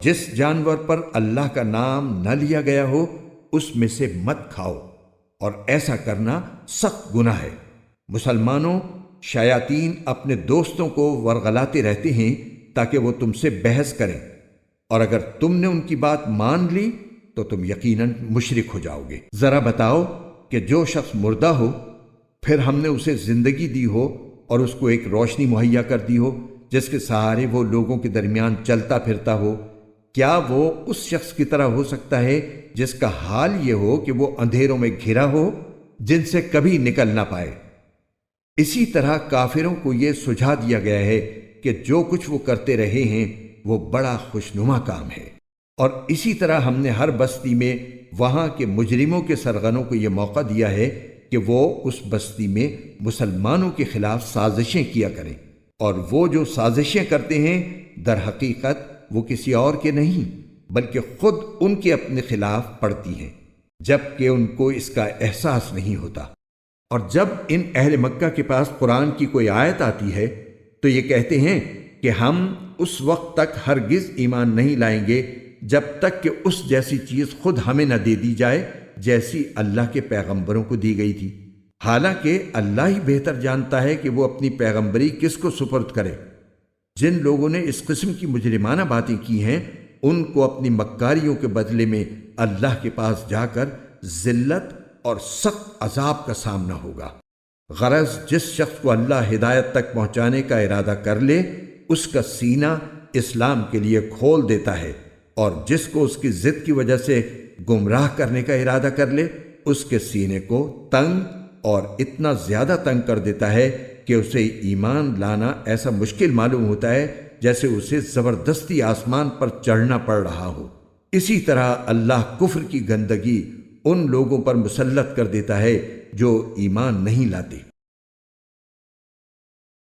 جس جانور پر اللہ کا نام نہ لیا گیا ہو اس میں سے مت کھاؤ، اور ایسا کرنا سخت گناہ ہے۔ مسلمانوں، شیاطین اپنے دوستوں کو ورغلاتے رہتے ہیں تاکہ وہ تم سے بحث کریں، اور اگر تم نے ان کی بات مان لی تو تم یقیناً مشرک ہو جاؤ گے۔ ذرا بتاؤ کہ جو شخص مردہ ہو پھر ہم نے اسے زندگی دی ہو اور اس کو ایک روشنی مہیا کر دی ہو جس کے سہارے وہ لوگوں کے درمیان چلتا پھرتا ہو، کیا وہ اس شخص کی طرح ہو سکتا ہے جس کا حال یہ ہو کہ وہ اندھیروں میں گھرا ہو جن سے کبھی نکل نہ پائے؟ اسی طرح کافروں کو یہ سجھا دیا گیا ہے کہ جو کچھ وہ کرتے رہے ہیں وہ بڑا خوشنما کام ہے، اور اسی طرح ہم نے ہر بستی میں وہاں کے مجرموں کے سرغنوں کو یہ موقع دیا ہے کہ وہ اس بستی میں مسلمانوں کے خلاف سازشیں کیا کریں، اور وہ جو سازشیں کرتے ہیں در حقیقت وہ کسی اور کے نہیں بلکہ خود ان کے اپنے خلاف پڑتی ہیں، جبکہ ان کو اس کا احساس نہیں ہوتا۔ اور جب ان اہل مکہ کے پاس قرآن کی کوئی آیت آتی ہے تو یہ کہتے ہیں کہ ہم اس وقت تک ہرگز ایمان نہیں لائیں گے جب تک کہ اس جیسی چیز خود ہمیں نہ دے دی جائے جیسی اللہ کے پیغمبروں کو دی گئی تھی، حالانکہ اللہ ہی بہتر جانتا ہے کہ وہ اپنی پیغمبری کس کو سپرد کرے۔ جن لوگوں نے اس قسم کی مجرمانہ باتیں کی ہیں ان کو اپنی مکاریوں کے بدلے میں اللہ کے پاس جا کر ذلت اور سخت عذاب کا سامنا ہوگا۔ غرض جس شخص کو اللہ ہدایت تک پہنچانے کا ارادہ کر لے اس کا سینہ اسلام کے لیے کھول دیتا ہے، اور جس کو اس کی ضد کی وجہ سے گمراہ کرنے کا ارادہ کر لے اس کے سینے کو تنگ اور اتنا زیادہ تنگ کر دیتا ہے کہ اسے ایمان لانا ایسا مشکل معلوم ہوتا ہے جیسے اسے زبردستی آسمان پر چڑھنا پڑ رہا ہو۔ اسی طرح اللہ کفر کی گندگی ان لوگوں پر مسلط کر دیتا ہے جو ایمان نہیں لاتے۔